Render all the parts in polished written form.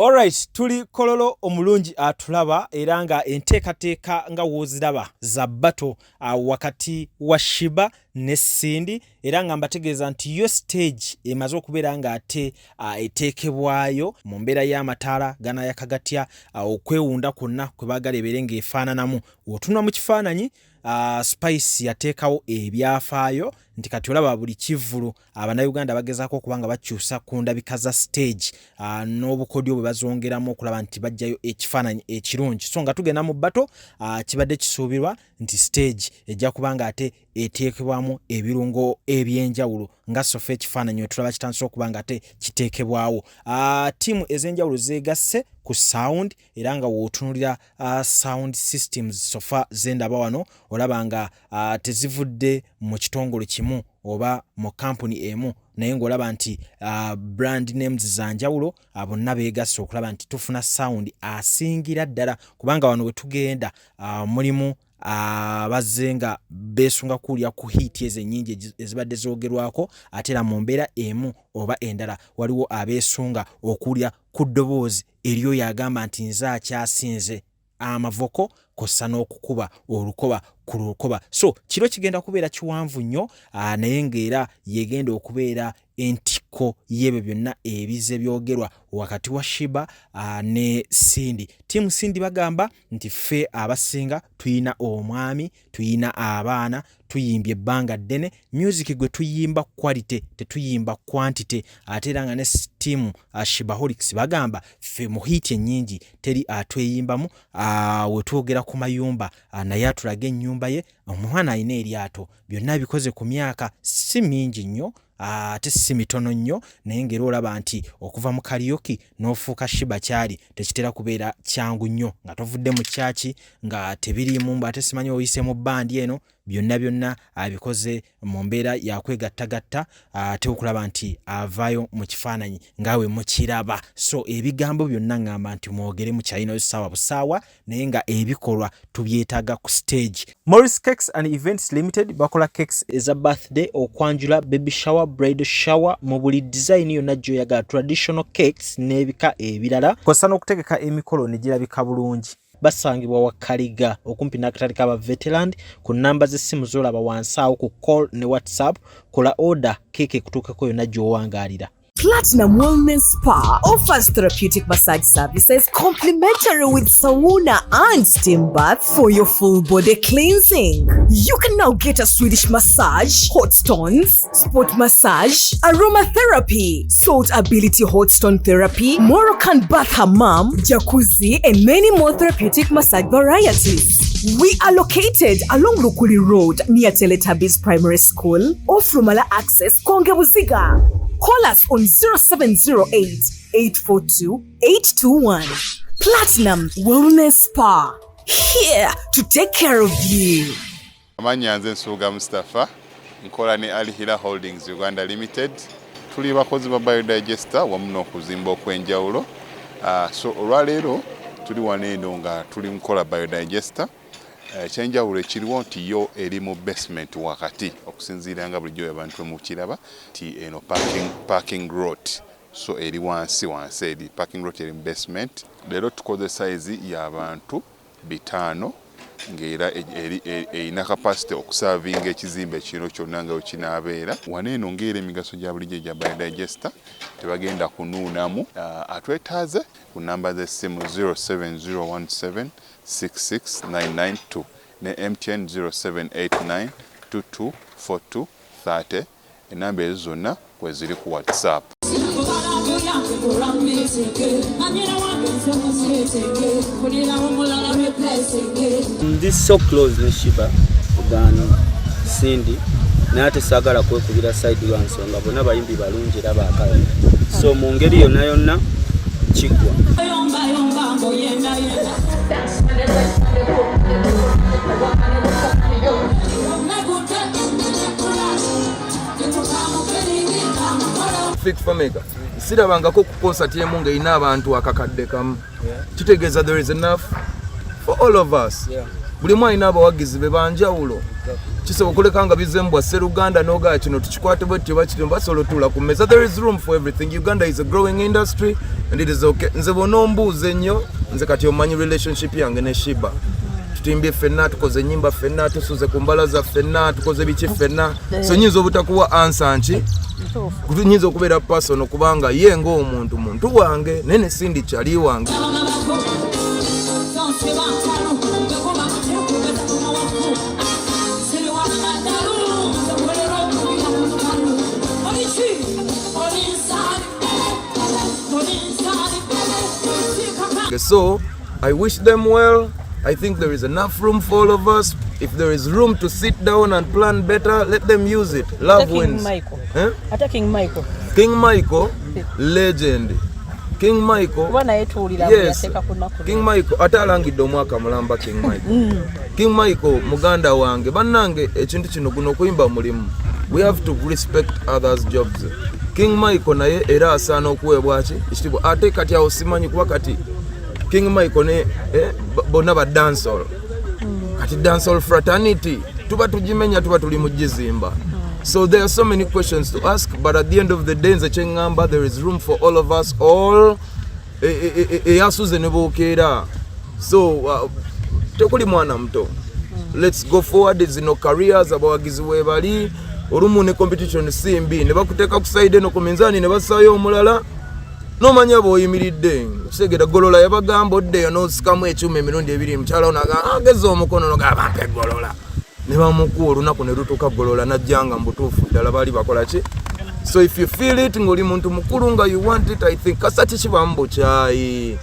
Alright, tuli kololo omulungi atulaba era nga enteekateeka nga woziraba za battle wakati wa Sheebah ne Cindy era nga mbategeeza nti yo stage emaze okubeera nga ate eteekebwayo mu mbeera y'amataala gana yakagatya okwewunda kwonna kwe baagala ebeere ng'efaananamu. Otunula mu kifaananyi Spice yateekawo ebyafaayo nti kati olaba buli kivvulu Abannayuganda bagezaako okuba nga bakyusa ku ndabika za stage n'obukodyo bwe bazongeramu okulaba nti bajjayo ekifaananyi ekirungi. So nga tugenda mu battle kibadde kisuubirwa nti stage ejja kuba nga ate eteekebwamu ebirungo ebyenjawulo nga sofa ekifaananyi tulaba kitandise okuba nga ate kiteekebwawo. Ttiimu ez'enjawulo zeegasse ku sound era nga wootunulira sound systems sofa zendaba wano olaba nga tezivudde mu kitongole kimu oba mu kampuni emu naye ng'olaba nti brand names za njawulo bonna beegasse okulaba nti tufuna sound asingira ddala kubanga wano we tugenda mulimu bazze nga beesunga kuulya ku hiiti ezo ennyingi ezibadde zoogerwako ate era mu mbeera emu oba endala waliwo abeesunga okuulya ku ddoboozi eriyo yagamba nti nze akyasinze amavoko kossa n'okukuba olukoba ku lukoba. So kiro kigenda kubeera kiwanvu nnyo naye ng'era yegenda okubeera entikko y'ebyo byonna ebize byogerwa wakati wa Sheebah ne Cindy. Tiimu Cindy bagamba nti ffe abasinga tuyina omwami, tuyina abaana, tuyimbye ebbanga ddene, music gwe tuyimba quality tetuyimba quantity. Ate era nga ne tiimu Sheebaholics bagamba ffe mu hiiti ennyingi teri atweyimbamu we twogera ku mayumba naye atulaga ennyumba ye omwana alina eryato byonna bikoze ku myaka si mingi nnyo ate si mitono nnyo naye ng'era olaba nti okuva mu karaoke n'ofuuka Sheebah kyali tekitera kubeera kyangu nnyo nga tovudde mu kyaki nga tebiriimu ate simanyi oyise mu bandi eno byonna abikoze mu mbeera yakwegattagatta ate okulaba nti avaayo mu kifaananyi ngaawe mukiraba. So ebigambo byonna ngamba nti mwogere mukyalinayo ssaawa busaawa naye nga ebikolwa tubyetaaga ku stage. Morris Cakes and Events Limited bakola cakes eza birthday, okwanjula, baby shower, bridal shower mu buli design yonna gy'oyagala, traditional cakes n'ebika ebirala kw'ossa n'okutegeka emikolo ne girabika bulungi. Basangibwa wa Kaliga okumpi n'akatale k'aba veteran ku namba z'essimu z'olaba wansi awo ku call ne WhatsApp. Kola order keeke kutuukako yonna gy'owangaalira. Platinum Wellness Spa offers therapeutic massage services complimentary with sauna and steam bath for your full body cleansing. You can now get a Swedish massage, hot stones, sport massage, aromatherapy, salt ability hot stone therapy, Moroccan bath hammam, jacuzzi, and many more therapeutic massage varieties. We are located along Lukuli Road near Teletubbies Primary School, off Rumala Access, Kongebuziga. Call us on 0708-842-821. Platinum Wellness Spa, here to take care of you. Amanya nze Nsuuga Mustafa, nkola ne Alihira Holdings Uganda Limited. Tuli bakozi ba biodigester wamu n'okuzimba okwenjawulo. So olwaleero tuli waneeno nga tuli nkola biodigester. Ekyenjawulo ekiriwo nti yo eri mu basement wakati okusinziira nga bulijjo abantu mu kiraba ti eno parking lot. So eri wansi eri parking lot eri mu basement. Leero tukoze size y'abantu 5 ng'era erina capacity okusavinga ekizimbe kino kyonna nga wekinaabeera. Waneeno ng'era emigaso gya bulijjo gya biodigester tebagenda kunuunamu. Atwetaaze ku namba z'essimu 07017669992 ne MTN 0789224230. Enamba ezo zonna kwe ziri ku WhatsApp. This so close ne Sheebah than Cindy nate sagala kwekubira side lwansonga bona bayimbi balungi era baakala so mu ngeri yonna Kiggwa. Fit for mega. Sirabangako ku concert y'emunga ina abantu akakadde kamu. Kitegeeza there is enough for all of us. buli mwalina abawagizi be banjawulo kisobola okuleka nga bizembwa Sseruganda n'ogaa kino tukikwate bwe tuba kiti basobola otuula ku meza. There is room for everything. Uganda is a growing industry and it is okay. Nze bw'ona ombuuza ennyo nze kati omanyi relationship yange ne Sheebah. Tutimbye ffenna, tukoze ennyimba ffenna, tusuze ku mbalaza ffenna, tukoze biki ffenna. So nyinza obutakuwa ansa nki nyinza okubeera personal kubanga ye ng'omuntu muntu wange naye ne Sindi kyali wange. So I wish them well. I think there is enough room for all of us. If there is room to sit down and plan better, let them use it. Love wins. King Michael. King Michael, legend. King Michael. Yes. King Michael atalangidde omwaka mulamba King Michael. King Michael muganda wange bannange ekintu kino guno okuyimba mulimu. We have to respect others' jobs. King Michael naye era asaana okuweebwa ki ekitiibwa ate kati awo simanyi kuba kati King Michael ne bonna ba dancehall. Kati dancehall fraternity tuba tugimenya tuba tuli mu gizimba. So there are so many questions to ask, but at the end of the day nze kyengamba there is room for all of us all. Eyasuze ne bookera. So tekuli mwana muto. Let's go forward zino careers abawagizi webali. Olumu ne competition simbi ne bakuteeka ku side eno ku minzaani ne basaayo omulala n'omanya bw'oyimiridde kitegera golola yabagamba oddeyo n'osikamu ekyuma emirundi ebiri mukyala onaga ageza omukono nogaba mpe golola ne bamukuwa olunaku ne lutuuka golola najjanga mu butuufu ddala baali bakola ki. So if you feel it ng'oli muntu mukulu nga you want it, I think kasati kibamu bukyayi.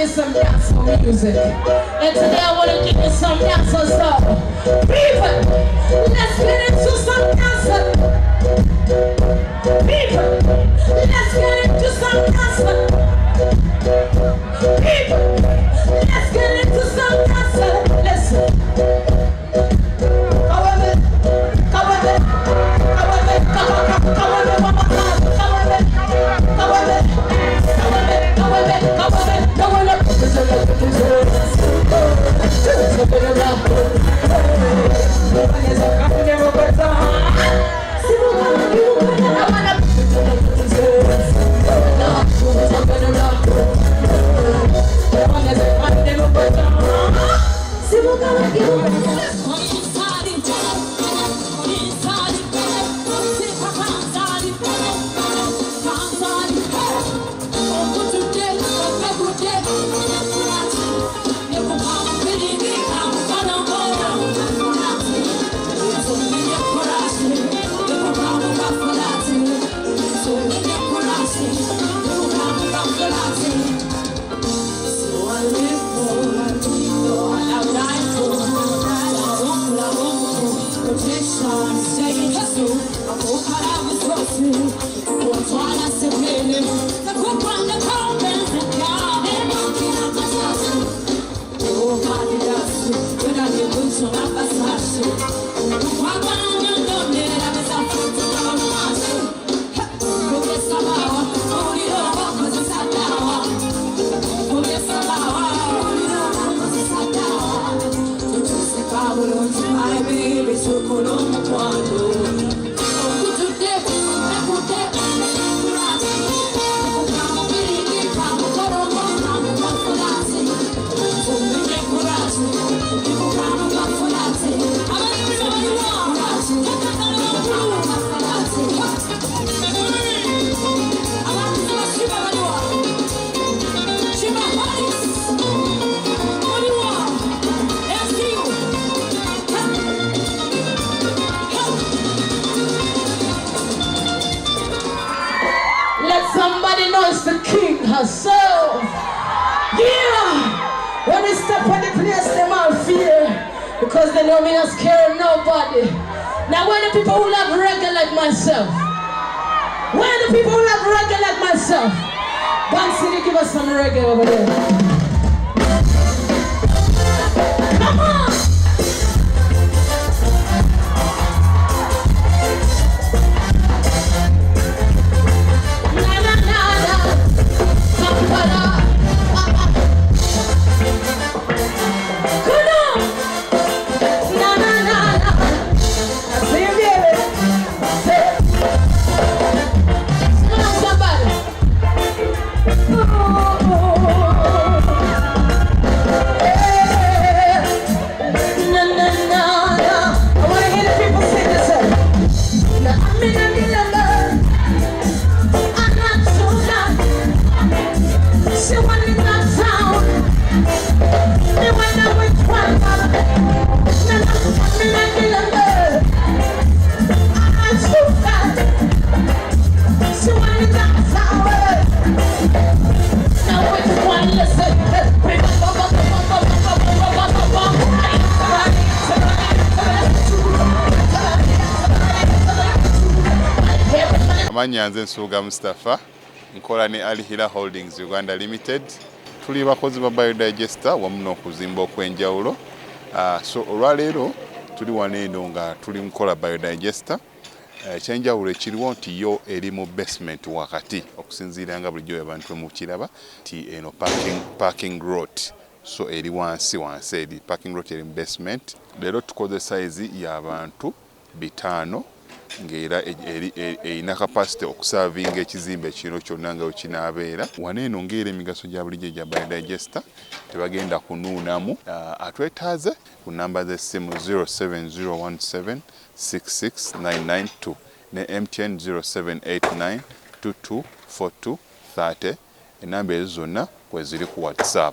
Some dancehall music, and today I want to give you some dancehall stuff. People, let's get into some dancehall. People, let's get into some dancehall. People, let's get into some dancehall. Listen. Come with it, come with it, come with it, come with it, one more time. Come with it, come with it, come with it, come with it, come with it, come with it. myself. Yeah! When we step on the place, them all fear. Because they know me not scared of nobody. Now when the people who love reggae like myself? When the people who love reggae like myself? One City, give us some reggae over there. Come on! Amanya nze Nsuuga Mustafa nkola ne Alihira Holdings Uganda Limited. Tuli bakozi ba biodigester wamu n'okuzimba okwenjawulo. So olwaleero tuli wano eno nga tuli mukola biodigester. Ekyenjawulo ekiriwo nti yo eri mu basement wakati okusinziira nga bulijjo abantu mu kiraba ti eno parking lot. So eri wansi eri parking lot eri mu basement. Leero tukoze size y'abantu 5 ng'era erina capacity okusavinga ekizimbe kino kyonna nga wekinaabeera. Wano eno ng'era emigaso gya bulijjo gya biodigester tebagenda kunuunamu. Atwetaaze ku namba z'essimu 07017669992 ne MTN 0789224230. Enamba ezo zonna kweziri ku WhatsApp.